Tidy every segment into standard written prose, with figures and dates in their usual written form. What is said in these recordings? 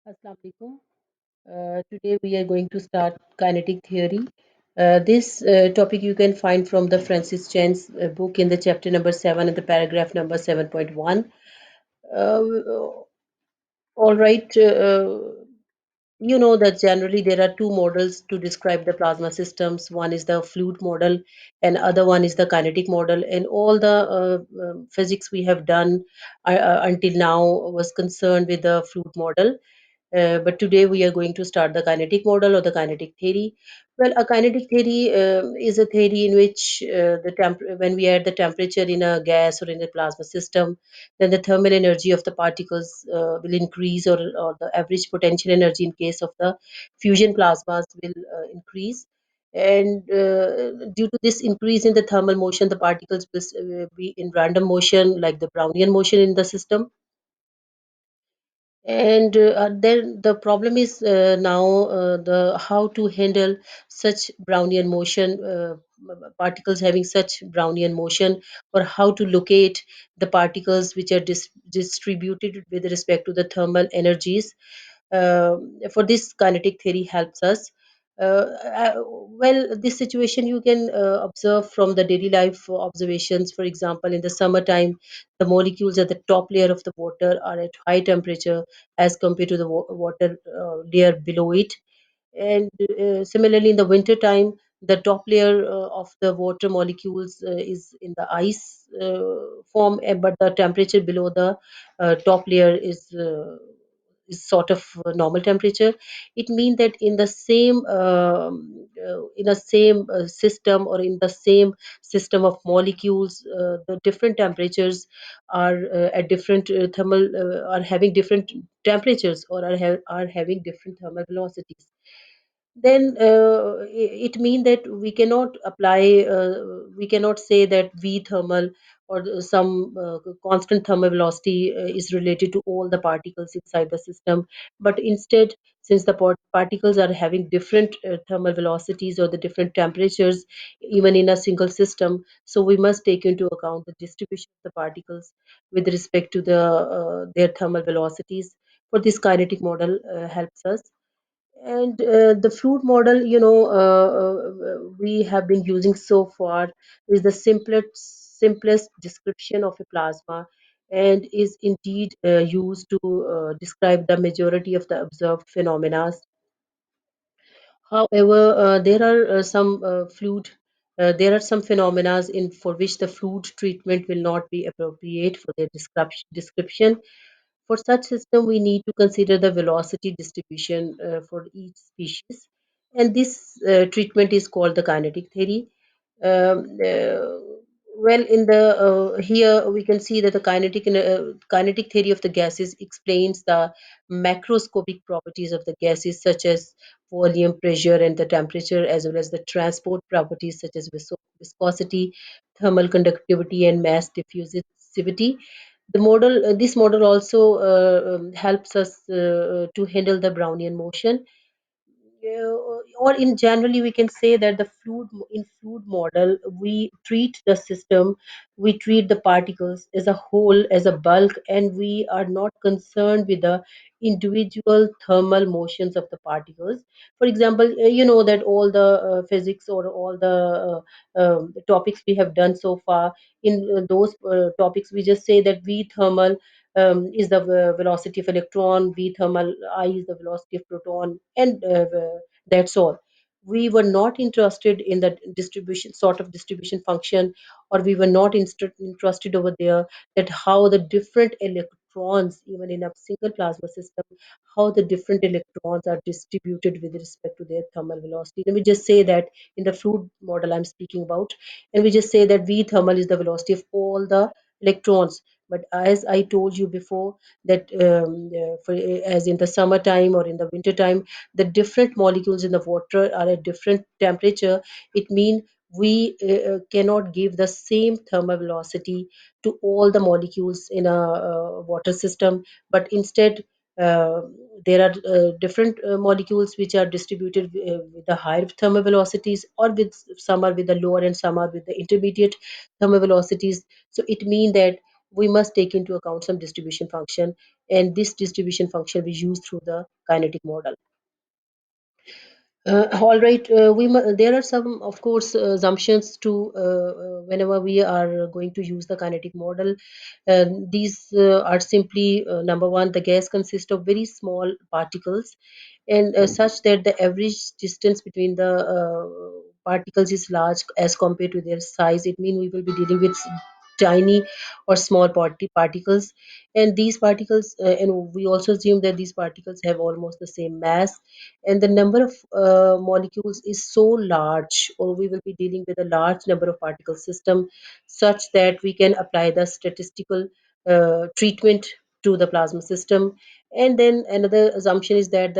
Assalamu alaikum. Today we are going to start kinetic theory. This topic you can find from the Francis Chan's book in the chapter number 7 and the paragraph number 7.1. Uh, all right, you know that generally there are two models to describe the plasma systems. One is the fluid model, and other one is the kinetic model. And all the physics we have done until now was concerned with the fluid model, but today we are going to start the kinetic model or the kinetic theory. Well, a kinetic theory is a theory in which when we add the temperature in a gas or in a plasma system, then the thermal energy of the particles will increase, or the average potential energy in case of the fusion plasmas will increase. And due to this increase in the thermal motion, the particles will be in random motion, like the Brownian motion in the system. And then the problem is now the how to handle such Brownian motion, particles having such Brownian motion, or how to locate the particles which are distributed with respect to the thermal energies. For this, kinetic theory helps us. Well, this situation you can observe from the daily life observations. For example, in the summertime, the molecules at the top layer of the water are at high temperature as compared to the water layer below it. And similarly, in the winter time, the top layer of the water molecules is in the ice form, but the temperature below the top layer is sort of normal temperature. It means that in the same system, or in the same system of molecules, the different temperatures are at different thermal are having different temperatures, or are having different thermal velocities. Then it means that we cannot say that V thermal or some constant thermal velocity is related to all the particles inside the system. But instead, since the particles are having different thermal velocities or the different temperatures, even in a single system, so we must take into account the distribution of the particles with respect to their thermal velocities. For this, kinetic model helps us. And the fluid model, we have been using so far, is the simplest description of a plasma, and is indeed used to describe the majority of the observed phenomena. However, there are some phenomena in for which the fluid treatment will not be appropriate for their description. For such system, we need to consider the velocity distribution for each species, and this treatment is called the kinetic theory. Um, uh, well, in the here we can see that the kinetic theory of the gases explains the macroscopic properties of the gases, such as volume, pressure, and the temperature, as well as the transport properties such as viscosity, thermal conductivity, and mass diffusivity. This model also helps us to handle the Brownian motion. Yeah, or in generally we can say that in fluid model, we treat the system, we treat the particles as a whole, as a bulk, and we are not concerned with the individual thermal motions of the particles. For example, you know that all the physics, or all the topics we have done so far, in those topics we just say that V thermal is the velocity of electron, V thermal I is the velocity of proton, and that's all. We were not interested in the distribution function, or we were not interested over there that how the different electrons, even in a single plasma system, how the different electrons are distributed with respect to their thermal velocity. Let me just say that in the fluid model I'm speaking about, and we just say that V thermal is the velocity of all the electrons. But as I told you before, that as in the summertime or in the winter time, the different molecules in the water are at different temperature. It means we cannot give the same thermal velocity to all the molecules in a water system, but instead uh, there are different molecules which are distributed with the higher thermal velocities, or with some are with the lower and some are with the intermediate thermal velocities. So it means that we must take into account some distribution function, and this distribution function we use through the kinetic model. All right, there are some, of course, assumptions to whenever we are going to use the kinetic model. These are simply number one, the gas consists of very small particles, and such that the average distance between the particles is large as compared to their size. It means we will be dealing with tiny or small particles, and these particles, and we also assume that these particles have almost the same mass, and the number of molecules is so large, or we will be dealing with a large number of particle system, such that we can apply the statistical treatment to the plasma system. And then another assumption is that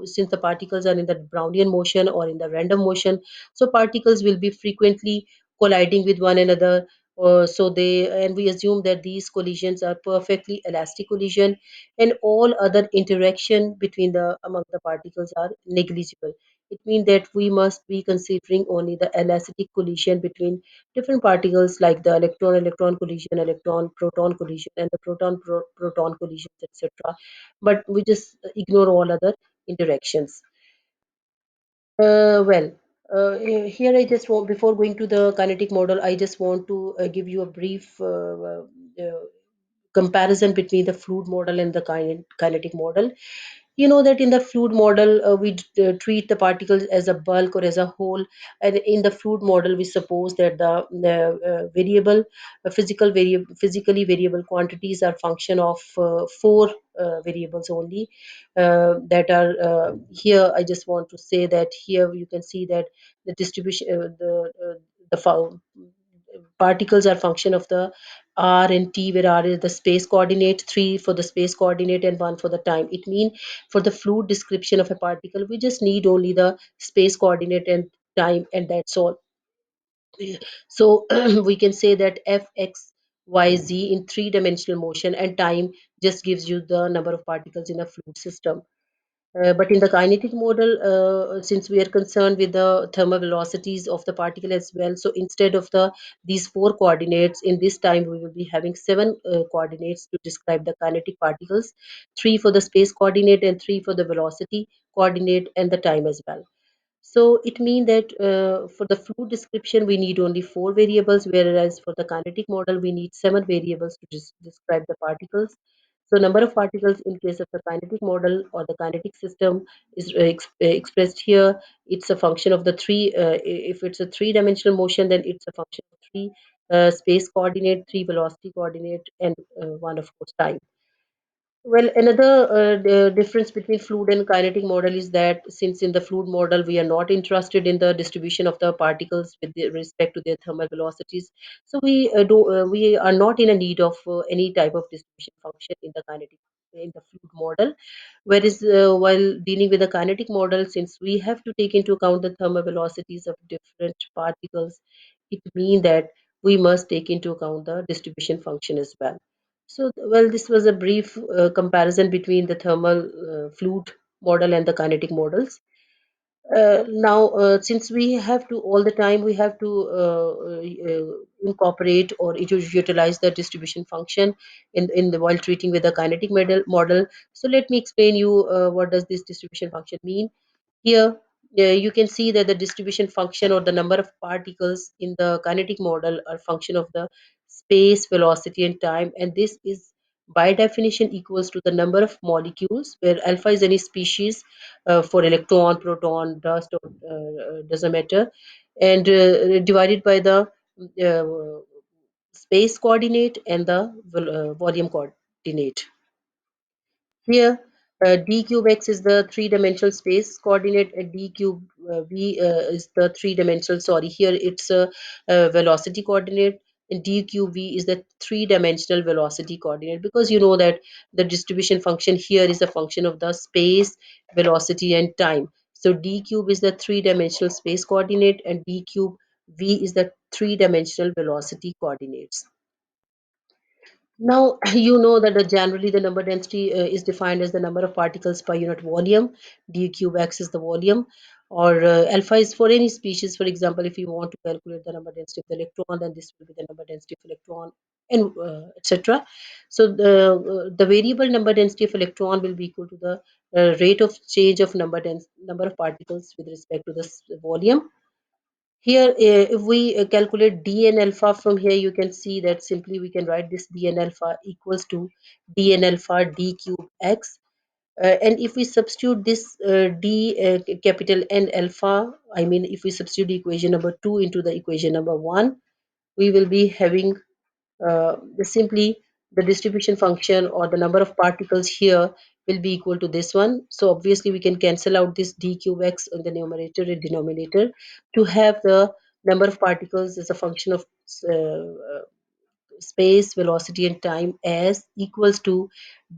since the particles are in the Brownian motion or in the random motion, so particles will be frequently colliding with one another. And we assume that these collisions are perfectly elastic collision, and all other interaction between the among the particles are negligible. It means that we must be considering only the elastic collision between different particles, like the electron electron collision, electron proton collision, and the proton collisions, etc. But we just ignore all other interactions. Well, here I just want, before going to the kinetic model, I just want to give you a brief comparison between the fluid model and the kinetic model. You know that in the fluid model, treat the particles as a bulk or as a whole, and in the fluid model we suppose that the variable physically variable quantities are function of four variables only, that are here. I just want to say that here you can see that the distribution the particles are function of the r and t, where r is the space coordinate, 3 for the space coordinate, and 1 for the time. It means for the fluid description of a particle, we just need only the space coordinate and time, and that's all. So we can say that f x y z in three-dimensional motion, and time just gives you the number of particles in a fluid system. But in the kinetic model, since we are concerned with the thermal velocities of the particle as well, so instead of these four coordinates, in this time we will be having seven coordinates to describe the kinetic particles: three for the space coordinate, and three for the velocity coordinate, and the time as well. So it means that for the fluid description, we need only four variables, whereas for the kinetic model, we need seven variables to describe the particles. So number of particles in case of the kinetic model or the kinetic system is expressed here. It's a function of the three. If it's a three-dimensional motion, then it's a function of three space coordinate, three velocity coordinate, and one, of course, time. Well, another difference between fluid and kinetic model is that since in the fluid model we are not interested in the distribution of the particles with respect to their thermal velocities, so we are not in a need of any type of distribution function in the fluid model. Whereas while dealing with the kinetic model, since we have to take into account the thermal velocities of different particles, it means that we must take into account the distribution function as well. So, well, this was a brief comparison between the thermal fluid model and the kinetic models. Now, since we have to all the time, we have to incorporate or utilize the distribution function in the while treating with the kinetic model. So, let me explain you what does this distribution function mean. Here, you can see that the distribution function or the number of particles in the kinetic model are function of the space, velocity, and time, and this is by definition equals to the number of molecules, where alpha is any species for electron, proton, dust, or doesn't matter, and divided by the uh, space coordinate and the volume coordinate. Here, d cube x is the three-dimensional space coordinate, and d cube v is the three-dimensional. Sorry, here it's a velocity coordinate, and d cube v is the three-dimensional velocity coordinate. Because you know that the distribution function here is a function of the space, velocity, and time. So d cube is the three-dimensional space coordinate, and d cube v is the three-dimensional velocity coordinates. Now, you know that generally the number density is defined as the number of particles per unit volume. D cube X is the volume or alpha is for any species. For example, if you want to calculate the number density of the electron, then this will be the number density of electron, and etc. So the variable number density of electron will be equal to the rate of change of number of particles with respect to this volume. Here, if we calculate dn alpha from here, you can see that simply we can write this dn alpha equals to dn alpha d cube x. And if we substitute this capital N alpha, I mean, if we substitute equation number 2 into the equation number 1, we will be having simply the distribution function or the number of particles here will be equal to this one. So obviously we can cancel out this d cube x in the numerator and denominator to have the number of particles as a function of space, velocity, and time as equals to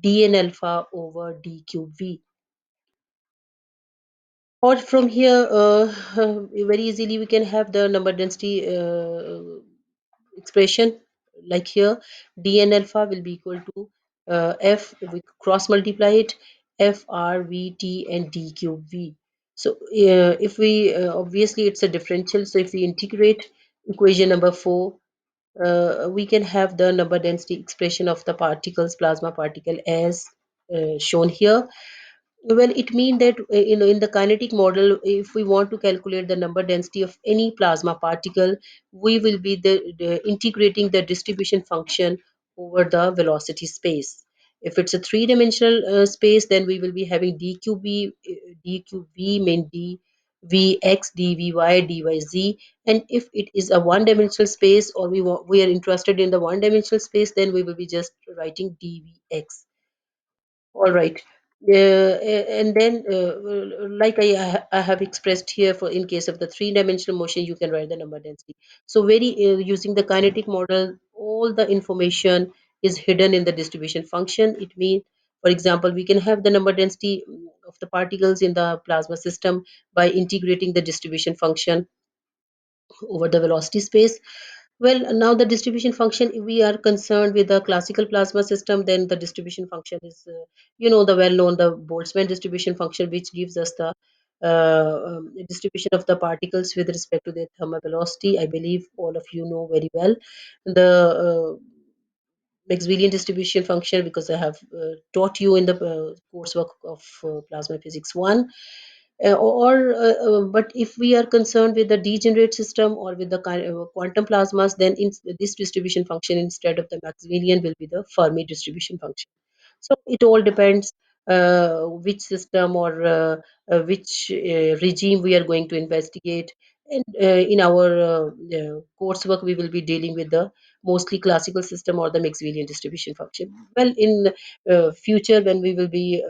dn alpha over d cube v. Or from here, very easily we can have the number density expression like here. Dn alpha will be equal to f, if we cross multiply it, f r v t and d cube v. So if we obviously it's a differential, so if we integrate equation number 4, we can have the number density expression of the particles, plasma particle, as shown here. Well, it means that in the kinetic model, if we want to calculate the number density of any plasma particle, we will be integrating the distribution function over the velocity space. If it's a three-dimensional space, then we will be having d cube v mean d vx dvy dyz. And if it is a one-dimensional space, or we are interested in the one-dimensional space, then we will be just writing dvx. All right. And then, like I have expressed here, for in case of the three-dimensional motion, you can write the number density. So, very using the kinetic model, all the information is hidden in the distribution function. It means, for example, we can have the number density of the particles in the plasma system by integrating the distribution function over the velocity space. Well, now the distribution function, if we are concerned with the classical plasma system, then the distribution function is, the well-known, the Boltzmann distribution function, which gives us the distribution of the particles with respect to their thermal velocity. I believe all of you know very well the Maxwellian distribution function, because I have taught you in the coursework of Plasma Physics 1. But if we are concerned with the degenerate system or with the quantum plasmas, then this distribution function instead of the Maxwellian will be the Fermi distribution function. So it all depends which system or which regime we are going to investigate. And in our coursework, we will be dealing with the mostly classical system or the Maxwellian distribution function. Well, in future, when we will be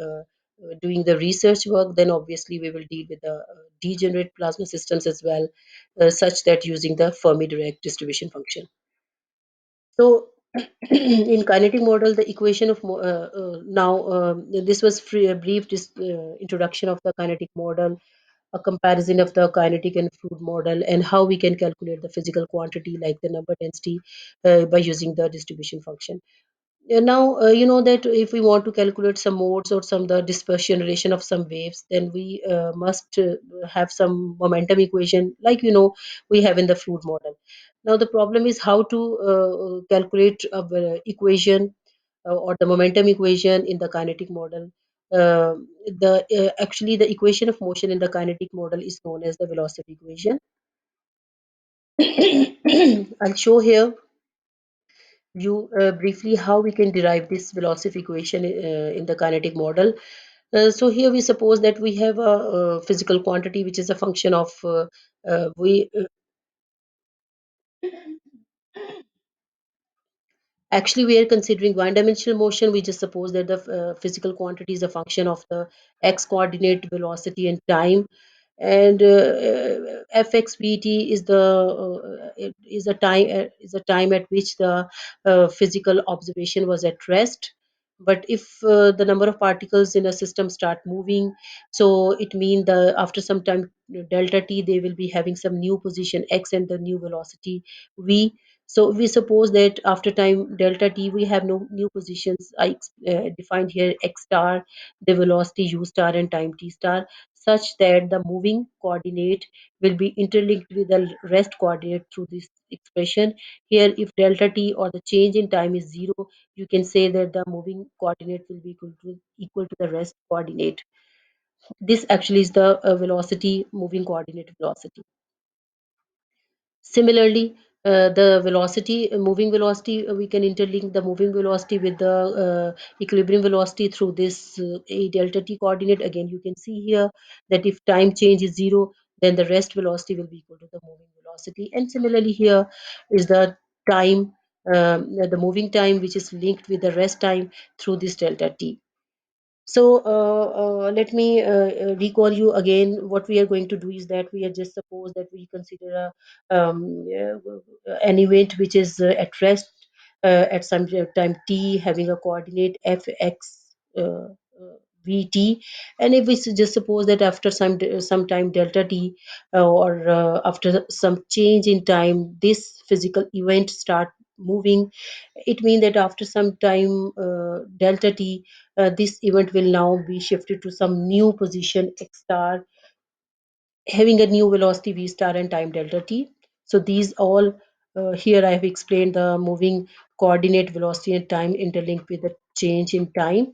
doing the research work, then obviously we will deal with the degenerate plasma systems as well, such that using the Fermi Dirac distribution function. So, in kinetic model, the equation of now this was a brief introduction of the kinetic model, a comparison of the kinetic and fluid model, and how we can calculate the physical quantity like the number density by using the distribution function. Now, you know that if we want to calculate some modes or some the dispersion relation of some waves, then we must have some momentum equation, like we have in the fluid model. Now, the problem is how to calculate a equation or the momentum equation in the kinetic model. The Actually, the equation of motion in the kinetic model is known as the velocity equation. I'll show here you briefly how we can derive this velocity equation in the kinetic model. So here we suppose that we have a physical quantity which is a function of we actually we are considering one-dimensional motion. We just suppose that the physical quantity is a function of the x coordinate, velocity, and time. And fxvt is the is a time at which the physical observation was at rest. But if the number of particles in a system start moving, so it means the after some time delta t, they will be having some new position x and the new velocity v. So we suppose that after time delta t, we have no new positions. I defined here x star, the velocity u star, and time t star. such that the moving coordinate will be interlinked with the rest coordinate through this expression. Here, if delta t or the change in time is zero, you can say that the moving coordinate will be equal to the rest coordinate. This actually is the velocity, moving coordinate velocity. Similarly, the velocity, moving velocity, we can interlink the moving velocity with the equilibrium velocity through this a delta t coordinate. Again, you can see here that if time change is zero, then the rest velocity will be equal to the moving velocity. And similarly, here is the time, the moving time, which is linked with the rest time through this delta t. So let me recall you again. What we are going to do is that we are just suppose that we consider an event which is at rest at some time t, having a coordinate fx vt, and if we just suppose that after some time delta t, or after some change in time, this physical event start moving, it means that after some time delta t, this event will now be shifted to some new position x star, having a new velocity v star and time delta t. So these all, here I have explained the moving coordinate velocity and time interlinked with the change in time.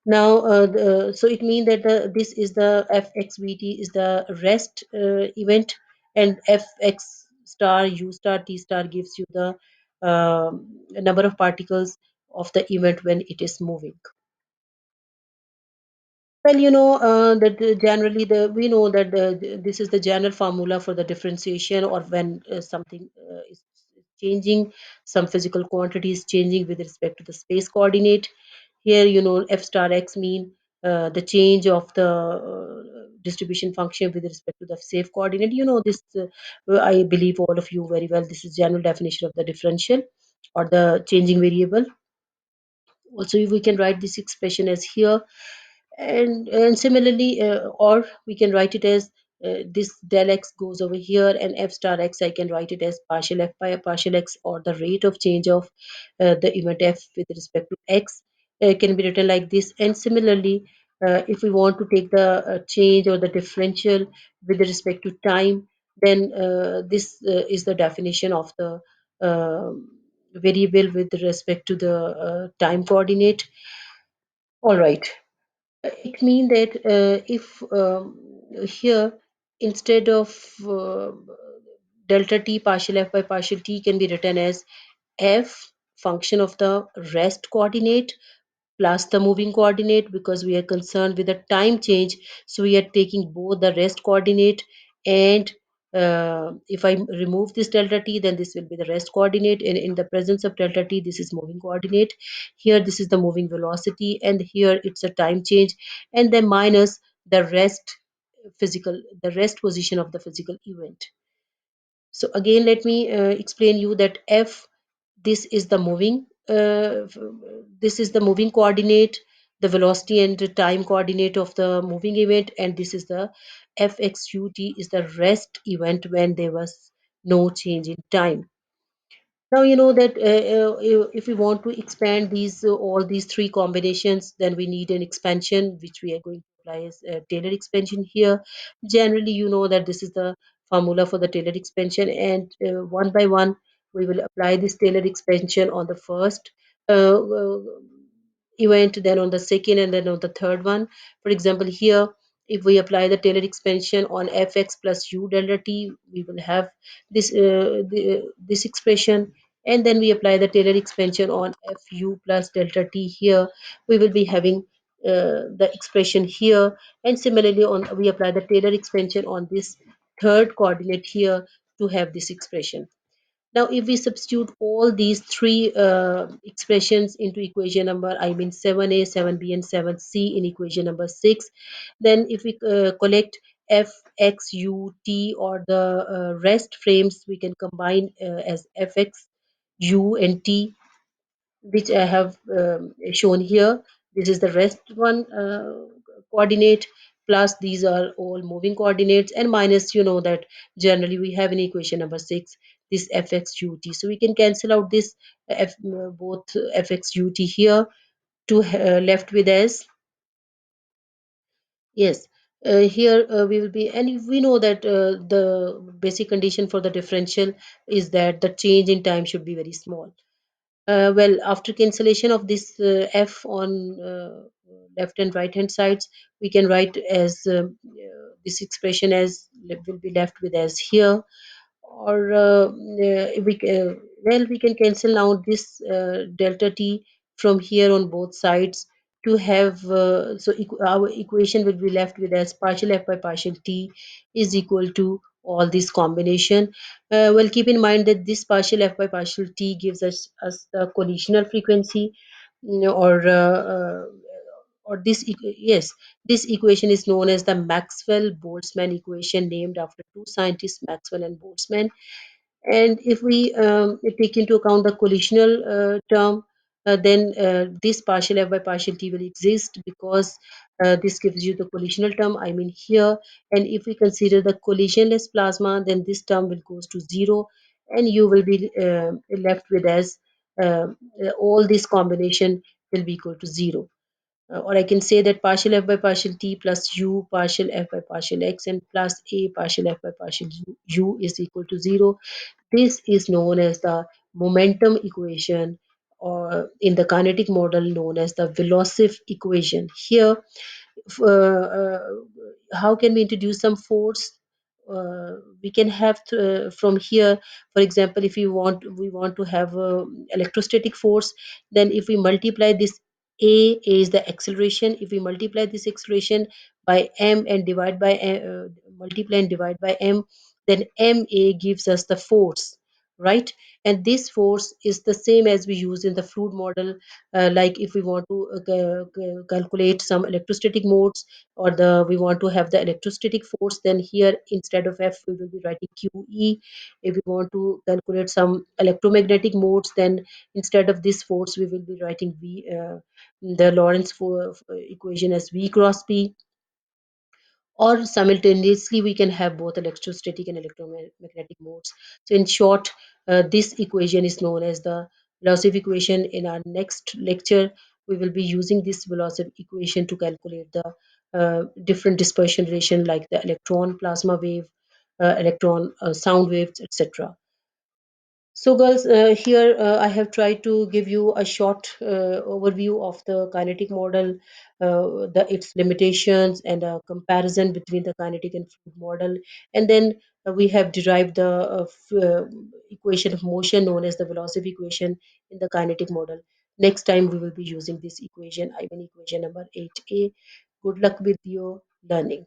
Now, so it means that this is the fxvt is the rest event, and fx star u star t star gives you the number of particles of the event when it is moving. Well, that generally we know that this is the general formula for the differentiation, or when something is changing, some physical quantity is changing with respect to the space coordinate. Here, f star x mean the change of the distribution function with respect to the safe coordinate. This, I believe all of you very well. This is general definition of the differential or the changing variable. Also, if we can write this expression as here, and similarly, or we can write it as this del x goes over here, and f star x I can write it as partial f by a partial x, or the rate of change of the event f with respect to x can be written like this. And similarly, if we want to take the change or the differential with respect to time, then this is the definition of the variable with respect to the time coordinate. All right. It means that if here, instead of uh, delta t partial f by partial t, can be written as f function of the rest coordinate plus the moving coordinate, because we are concerned with the time change. So we are taking both the rest coordinate, and if I remove this delta t, then this will be the rest coordinate, and in the presence of delta t, this is moving coordinate. Here this is the moving velocity, and here it's a time change, and then minus the rest position of the physical event. So again, let me explain you that f, this is the moving coordinate, the velocity and the time coordinate of the moving event, and this is the fxut is the rest event when there was no change in time. Now you know that if we want to expand these all these three combinations, then we need an expansion, which we are going to apply as Taylor expansion here. Generally, you know that this is the formula for the Taylor expansion, and one by one we will apply this Taylor expansion on the first event, then on the second, and then on the third one. For example, here, if we apply the Taylor expansion on fx plus u delta t, we will have this expression, and then we apply the Taylor expansion on fu plus delta t here, we will be having the expression here. And similarly, on we apply the Taylor expansion on this third coordinate here to have this expression. Now, if we substitute all these three expressions into equation number, I mean 7a, 7b, and 7c in equation number 6, then if we collect f, x, u, t, or the rest frames, we can combine as fx, u, and t, which I have shown here. This is the rest one coordinate, plus these are all moving coordinates, and minus, that generally we have in equation number 6 this fxut. So we can cancel out this both fxut here to left with as, yes, Here we will be, and we know that the basic condition for the differential is that the change in time should be very small. Well, after cancellation of this f on left and right hand sides, we can write as this expression as will be left with as here, or well, we can cancel now this delta t from here on both sides to have our equation will be left with as partial f by partial t is equal to all this combination. Well, keep in mind that this partial f by partial t gives us the collisional frequency, or yes, this equation is known as the Maxwell-Boltzmann equation, named after two scientists, Maxwell and Boltzmann. And if we take into account the collisional term, then this partial f by partial t will exist, because this gives you the collisional term, I mean here. And if we consider the collisionless plasma, then this term will goes to zero, and you will be left with as uh, all this combination will be equal to zero. Or I can say that partial f by partial t plus u partial f by partial x and plus a partial f by partial u is equal to zero. This is known as the momentum equation, or in the kinetic model known as the velocif equation. Here, how can we introduce some force? We can have from here, for example, if we want to have electrostatic force, then if we multiply this a is the acceleration. If we multiply this acceleration by m and divide by multiply and divide by m, then ma gives us the force, right? And this force is the same as we use in the fluid model. Like if we want to calculate some electrostatic modes, or the we want to have the electrostatic force, then here instead of f we will be writing qe. If we want to calculate some electromagnetic modes, then instead of this force we will be writing v, the Lorentz equation, as v cross p. Or simultaneously we can have both electrostatic and electromagnetic modes. So in short, this equation is known as the velocity equation. In our next lecture, we will be using this velocity equation to calculate the different dispersion relation, like the electron plasma wave, electron sound waves, etc. So, girls, here I have tried to give you a short overview of the kinetic model, its limitations, and a comparison between the kinetic and fluid model. And then we have derived the equation of motion known as the velocity equation in the kinetic model. Next time we will be using this equation, I mean equation number 8a. Good luck with your learning.